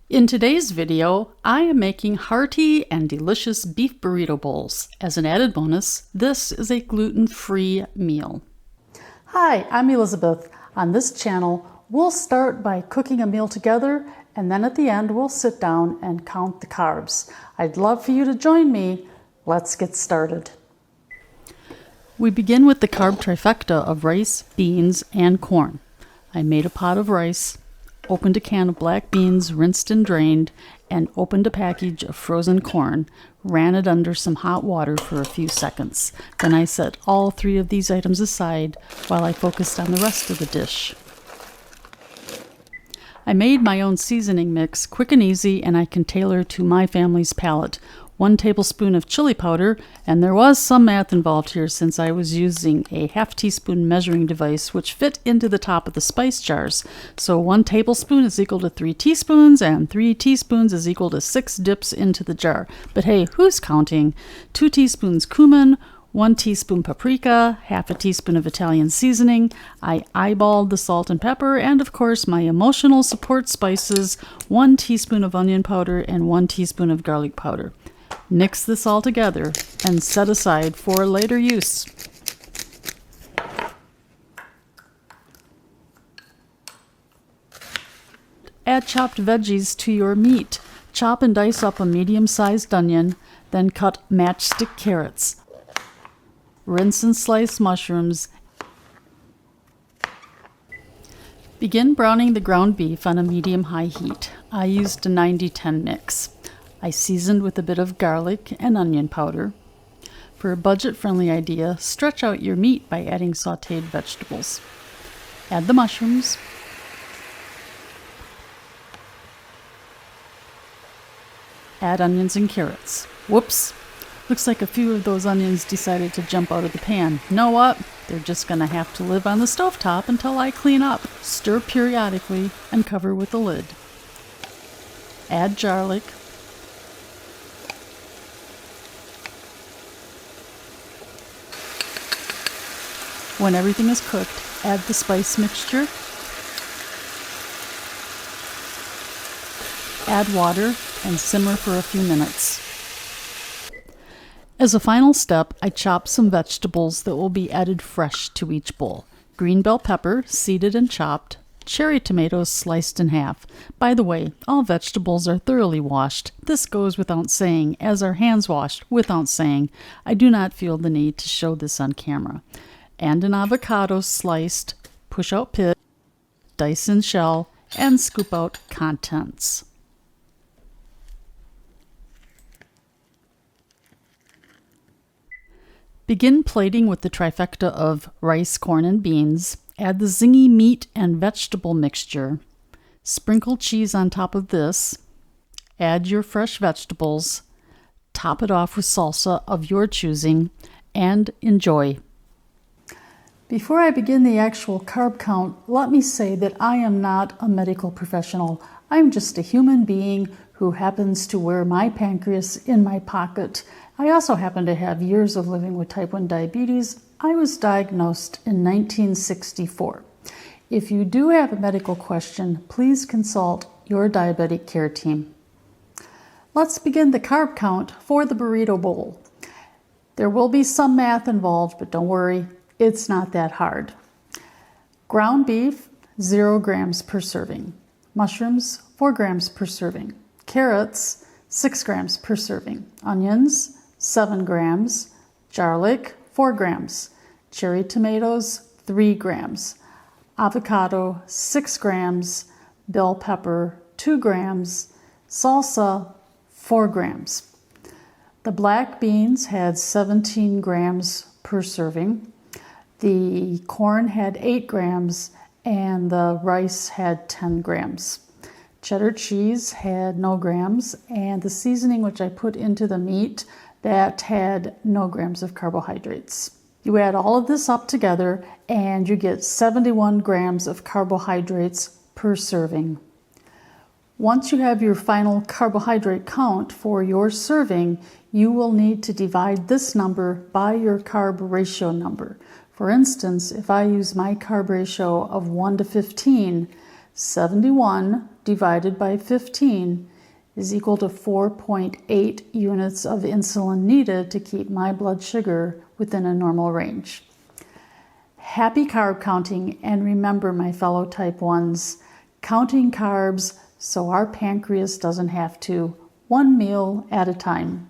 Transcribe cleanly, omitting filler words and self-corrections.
In today's video, I am making hearty and delicious beef burrito bowls. As an added bonus, this is a gluten-free meal. Hi, I'm Elizabeth. On this channel, we'll start by cooking a meal together, and then at the end, we'll sit down and count the carbs. I'd love for you to join me. Let's get started. We begin with the carb trifecta of rice, beans, and corn. I made a pot of rice, opened a can of black beans, rinsed and drained, and opened a package of frozen corn, ran it under some hot water for a few seconds. Then I set all three of these items aside while I focused on the rest of the dish. I made my own seasoning mix, quick and easy, and I can tailor to my family's palate. 1 tablespoon of chili powder, and there was some math involved here since I was using a half teaspoon measuring device which fit into the top of the spice jars. So 1 tablespoon is equal to 3 teaspoons, and 3 teaspoons is equal to 6 dips into the jar. But hey, who's counting? 2 teaspoons cumin, 1 teaspoon paprika, half a teaspoon of Italian seasoning. I eyeballed the salt and pepper, and of course my emotional support spices, 1 teaspoon of onion powder and 1 teaspoon of garlic powder. Mix this all together and set aside for later use. Add chopped veggies to your meat. Chop and dice up a medium-sized onion, then cut matchstick carrots. Rinse and slice mushrooms. Begin browning the ground beef on a medium-high heat. I used a 90-10 mix. I seasoned with a bit of garlic and onion powder. For a budget-friendly idea, stretch out your meat by adding sautéed vegetables. Add the mushrooms. Add onions and carrots. Whoops! Looks like a few of those onions decided to jump out of the pan. You know what? They're just going to have to live on the stovetop until I clean up. Stir periodically and cover with a lid. Add Jarlic. When everything is cooked, add the spice mixture. Add water and simmer for a few minutes. As a final step, I chop some vegetables that will be added fresh to each bowl. Green bell pepper, seeded and chopped. Cherry tomatoes sliced in half. By the way, all vegetables are thoroughly washed. This goes without saying, as are hands washed without saying. I do not feel the need to show this on camera. And an avocado sliced, push out pit, dice in shell, and scoop out contents. Begin plating with the trifecta of rice, corn, and beans. Add the zingy meat and vegetable mixture. Sprinkle cheese on top of this. Add your fresh vegetables. Top it off with salsa of your choosing, and enjoy. Before I begin the actual carb count, let me say that I am not a medical professional. I'm just a human being who happens to wear my pancreas in my pocket. I also happen to have years of living with type 1 diabetes. I was diagnosed in 1964. If you do have a medical question, please consult your diabetic care team. Let's begin the carb count for the burrito bowl. There will be some math involved, but don't worry. It's not that hard. Ground beef, 0 grams per serving. Mushrooms, 4 grams per serving. Carrots, 6 grams per serving. Onions, 7 grams. Garlic, 4 grams. Cherry tomatoes, 3 grams. Avocado, 6 grams. Bell pepper, 2 grams. Salsa, 4 grams. The black beans had 17 grams per serving. The corn had 8 grams and the rice had 10 grams. Cheddar cheese had no grams, and the seasoning which I put into the meat, that had no grams of carbohydrates. You add all of this up together and you get 71 grams of carbohydrates per serving. Once you have your final carbohydrate count for your serving, you will need to divide this number by your carb ratio number. For instance, if I use my carb ratio of 1 to 15, 71 divided by 15 is equal to 4.8 units of insulin needed to keep my blood sugar within a normal range. Happy carb counting, and remember, my fellow type 1s, counting carbs so our pancreas doesn't have to, one meal at a time.